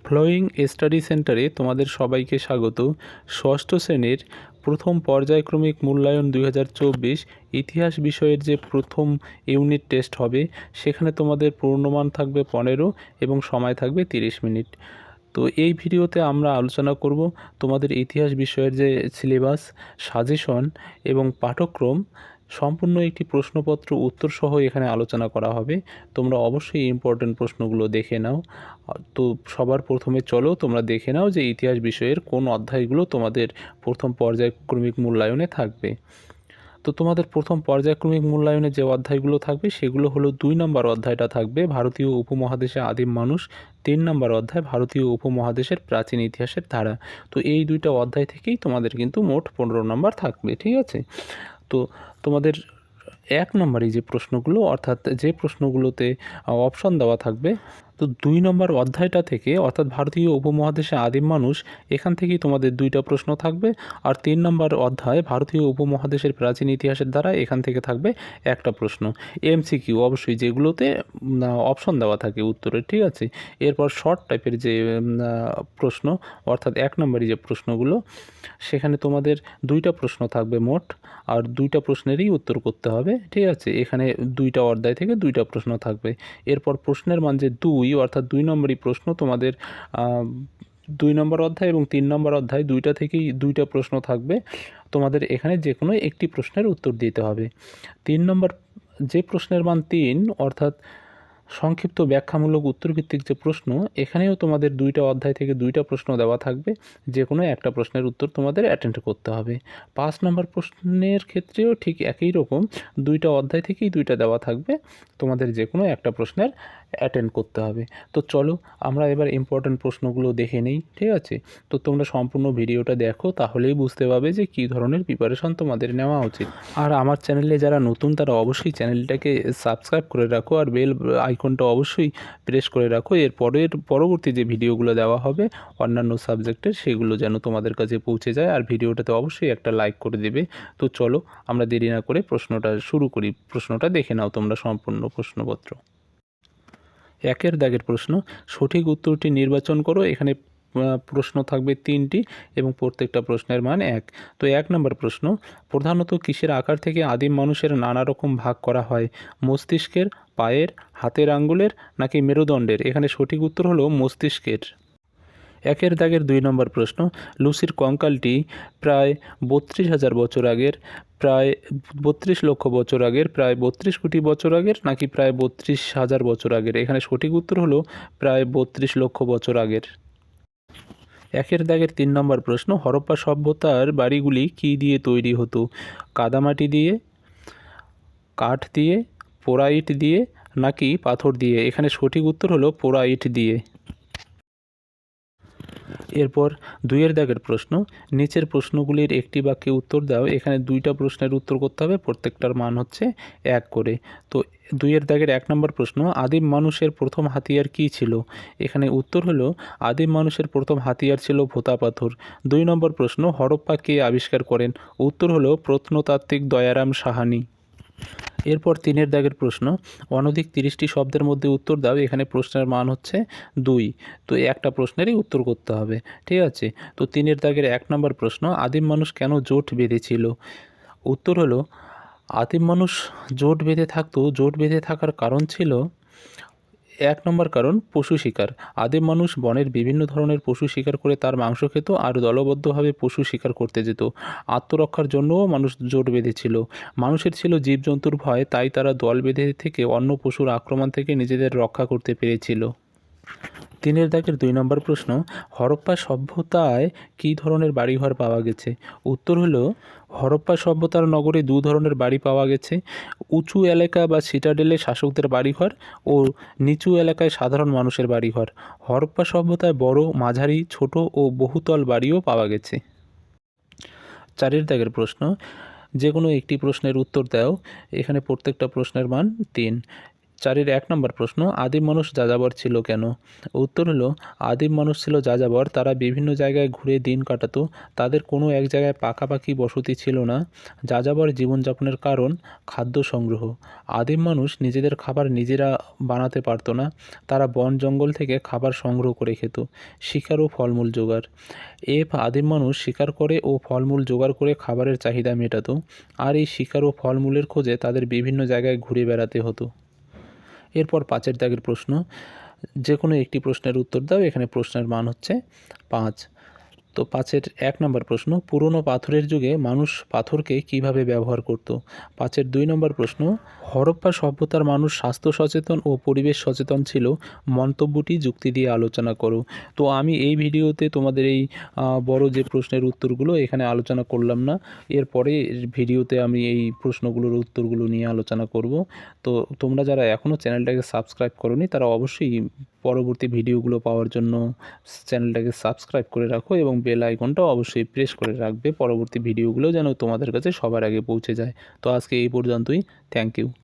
Flowing study সেন্টারে তোমাদের সবাইকে স্বাগত। ষষ্ঠ শ্রেণীর প্রথম পর্যায়ক্রমিক মূল্যায়ন 2024 ইতিহাস বিষয়ের যে প্রথম ইউনিট টেস্ট হবে, সেখানে তোমাদের পূর্ণমান থাকবে 15 এবং সময় থাকবে 30 মিনিট। তো এই ভিডিওতে আমরা আলোচনা করব তোমাদের ইতিহাস বিষয়ের যে সিলেবাস, সাজেশন এবং পাঠ্যক্রম সম্পূর্ণ একটি প্রশ্নপত্র উত্তর সহ এখানে আলোচনা করা হবে। তোমরা অবশ্যই ইম্পর্টেন্ট প্রশ্নগুলো দেখে নাও। তো সবার প্রথমে চলো তোমরা দেখে নাও যে ইতিহাস বিষয়ের কোন অধ্যায়গুলো তোমাদের প্রথম পর্যায়ক্রমিক মূল্যায়নে থাকবে। তো তোমাদের প্রথম পর্যায়ক্রমিক মূল্যায়নে যে অধ্যায়গুলো থাকবে সেগুলো হলো 2 নম্বর অধ্যায়টা থাকবে ভারতীয় উপমহাদেশে আদিম মানুষ, 3 নম্বর অধ্যায় ভারতীয় উপমহাদেশের প্রাচীন ইতিহাসের ধারা। তো এই দুইটা অধ্যায় থেকেই তোমাদের কিন্তু মোট 15 নম্বর থাকবে, ঠিক আছে। তো তোমাদের 1 নম্বরে যে প্রশ্নগুলো, অর্থাৎ যে প্রশ্নগুলোতে অপশন দেওয়া থাকবে, তো 2 নম্বর অধ্যায়টা থেকে অর্থাৎ ভারতীয় উপমহাদেশে আদিম মানুষ, এখান থেকেই তোমাদের 2টা প্রশ্ন থাকবে। আর 3 নম্বর অধ্যায় ভারতীয় উপমহাদেশের প্রাচীন ইতিহাসের দ্বারা, এখান থেকে থাকবে একটা প্রশ্ন। এমসিকিউ অবশ্যই, যেগুলোতে অপশন দেওয়া থাকে উত্তরের, ঠিক আছে। এরপর শর্ট টাইপের যে প্রশ্ন, অর্থাৎ 1 নম্বরই যে প্রশ্নগুলো, সেখানে তোমাদের 2টা প্রশ্ন থাকবে মোট, আর 2টা প্রশ্নেরই উত্তর করতে হবে, ঠিক আছে। এখানে 2টা অধ্যায় থেকে 2টা প্রশ্ন থাকবে। এরপর প্রশ্নের মান যে 2, অর্থাৎ 2 নম্বরই প্রশ্ন তোমাদের 2 নম্বর অধ্যায় এবং 3 নম্বর অধ্যায় 2টা থেকেই 2টা প্রশ্ন থাকবে। তোমাদের এখানে যে কোনো একটি প্রশ্নের উত্তর দিতে হবে। 3 নম্বর যে প্রশ্নের মান 3, অর্থাৎ সংক্ষিপ্ত ব্যাখ্যামূলক উত্তরভিত্তিক যে প্রশ্ন, এখানেও তোমাদের 2টা অধ্যায় থেকে 2টা প্রশ্ন দেওয়া থাকবে। যে কোনো একটা প্রশ্নের উত্তর তোমাদের অ্যাটেন্ড করতে হবে। 5 নম্বর প্রশ্নের ক্ষেত্রেও ঠিক একই রকম, 2টা অধ্যায় থেকেই 2টা দেওয়া থাকবে, তোমাদের যে কোনো একটা প্রশ্নের অ্যাটেন্ড করতে হবে। তো চলো আমরা এবার ইম্পর্ট্যান্ট প্রশ্নগুলো দেখে নিই, ঠিক আছে। তো তোমরা সম্পূর্ণ ভিডিওটা দেখো, তাহলেই বুঝতে পারবে যে কী ধরনের প্রিপারেশন তোমাদের নেওয়া উচিত। আর আমার চ্যানেলে যারা নতুন তারা অবশ্যই চ্যানেলটাকে সাবস্ক্রাইব করে রাখো, আর বেল আইকনটা অবশ্যই প্রেস করে রাখো। পরবর্তী যে ভিডিওগুলো দেওয়া হবে অন্যান্য সাবজেক্টের, সেগুলো যেন তোমাদের কাছে পৌঁছে যায়। আর ভিডিওটাতে অবশ্যই একটা লাইক করে দেবে। তো চলো আমরা দেরি না করে প্রশ্নটা শুরু করি। প্রশ্নটা দেখে নাও তোমরা সম্পূর্ণ প্রশ্নপত্র। 1 দাগের প্রশ্ন, সঠিক উত্তরটি নির্বাচন করো। এখানে প্রশ্ন থাকবে 3টি এবং প্রত্যেকটা প্রশ্নের মান 1। তো 1 নম্বর প্রশ্ন, প্রধানত কিসের আকার থেকে আদিম মানুষের নানা রকম ভাগ করা হয়? মস্তিষ্কের, পায়ের, হাতের আঙ্গুলের নাকি মেরুদণ্ডের? এখানে সঠিক উত্তর হলো মস্তিষ্কের। 1 দাগের 2 নম্বর প্রশ্ন, লুসির কঙ্কালটি প্রায় 32,000 বছর আগের, প্রায় 32 লক্ষ বছর আগের, প্রায় 32 কোটি বছর আগের নাকি প্রায় 32,000 বছর আগের? এখানে সঠিক উত্তর হলো প্রায় 32 লক্ষ বছর আগের। 1 দাগের 3 নম্বর প্রশ্ন, হরপ্পা সভ্যতার বাড়িগুলি কী দিয়ে তৈরি হতো? কাদামাটি দিয়ে, কাঠ দিয়ে, পোড়া ইট দিয়ে নাকি পাথর দিয়ে? এখানে সঠিক উত্তর হলো পোড়া ইট দিয়ে। এরপর 2 দাগের প্রশ্ন, নিচের প্রশ্নগুলির একটি বাক্যে উত্তর দাও। এখানে 2টা প্রশ্নের উত্তর করতে হবে, প্রত্যেকটার মান হচ্ছে 1 করে। তো 2 দাগের 1 নম্বর প্রশ্ন, আদিম মানুষের প্রথম হাতিয়ার কী ছিল? এখানে উত্তর হলো আদিম মানুষের প্রথম হাতিয়ার ছিল ভোঁতা পাথর। 2 নম্বর প্রশ্ন, হরপ্পা কে আবিষ্কার করেন? উত্তর হলো প্রত্নতাত্ত্বিক দয়ারাম সাহানি। এরপর 3 দাগের প্রশ্ন, অনধিক 30টি শব্দের মধ্যে উত্তর দাও। এখানে প্রশ্নের মান হচ্ছে 2। তো একটা প্রশ্নেরই উত্তর করতে হবে, ঠিক আছে। তো 3 দাগের 1 নম্বর প্রশ্ন, আদিম মানুষ কেন জোট বেঁধেছিল? উত্তর হলো আদিম মানুষ জোট বেঁধে থাকতো, জোট বেঁধে থাকার কারণ ছিল, 1 নম্বর কারণ পশু শিকার। আদিম মানুষ বনের বিভিন্ন ধরনের পশু শিকার করে তার মাংস খেত আর দলবদ্ধভাবে পশু শিকার করতে যেত। আত্মরক্ষার জন্যও মানুষ জোট বেঁধেছিল। মানুষের ছিল জীবজন্তুর ভয়, তাই তারা দল বেঁধে থেকে অন্য পশুর আক্রমণ থেকে নিজেদের রক্ষা করতে পেরেছিল। 3 দাগের 2 নম্বর প্রশ্ন, হরপ্পা সভ্যতায় কী ধরনের বাড়িঘর পাওয়া গেছে? উত্তর হলো হরপ্পা সভ্যতার নগরে 2 ধরনের বাড়ি পাওয়া গেছে। উঁচু এলাকা বা সিটাডেলে শাসকদের বাড়িঘর ও নিচু এলাকায় সাধারণ মানুষের বাড়িঘর। হরপ্পা সভ্যতায় বড়, মাঝারি, ছোট ও বহুতল বাড়িও পাওয়া গেছে। 4 দাগের প্রশ্ন, যে কোনো একটি প্রশ্নের উত্তর দাও। এখানে প্রত্যেকটা প্রশ্নের মান 3। 4-এর 1 নম্বর প্রশ্ন, আদিম মানুষ যাযাবর ছিল কেন? উত্তর হলো, আদিম মানুষ ছিল যাযাবর। তারা বিভিন্ন জায়গায় ঘুরে দিন কাটাতো। তাদের কোনো এক জায়গায় পাকাপাকি বসতি ছিল না। যাযাবর জীবনযাপনের কারণ খাদ্য সংগ্রহ। আদিম মানুষ নিজেদের খাবার নিজেরা বানাতে পারত না। তারা বন জঙ্গল থেকে খাবার সংগ্রহ করে খেত। শিকার ও ফলমূল জোগাড়। আদিম মানুষ শিকার করে ও ফলমূল জোগাড় করে খাবারের চাহিদা মেটাতো। আর এই শিকার ও ফলমূলের খোঁজে তাদের বিভিন্ন জায়গায় ঘুরে বেড়াতে হতো। এরপর 5-এর দাগের প্রশ্ন, যে কোনো একটি প্রশ্নের উত্তর দাও। এখানে প্রশ্নের মান হচ্ছে 5। তো 5-এর 1 নম্বর প্রশ্ন, পুরনো পাথরের যুগে মানুষ পাথরকে কিভাবে ব্যবহার করত? 5-এর 2 নম্বর প্রশ্ন, হরপ্পা সভ্যতার মানুষ স্বাস্থ্য সচেতন ও পরিবেশ সচেতন ছিল। মন্তব্যটি যুক্তি দিয়ে আলোচনা করো। তো আমি এই ভিডিওতে তোমাদের এই বড় যে প্রশ্নের উত্তরগুলো এখানে আলোচনা করলাম না। এরপরে ভিডিওতে আমি এই প্রশ্নগুলোর উত্তরগুলো নিয়ে আলোচনা করব। তো তোমরা যারা এখনও চ্যানেলটাকে সাবস্ক্রাইব করোনি তারা অবশ্যই পরবর্তী ভিডিওগুলো পাওয়ার জন্য চ্যানেলটাকে সাবস্ক্রাইব করে রাখো এবং বেল আইকনটাও অবশ্যই প্রেস করে রাখবে, পরবর্তী ভিডিওগুলো যেন তোমাদের কাছে সবার আগে পৌঁছে যায়। তো আজকে এই পর্যন্তই। Thank you.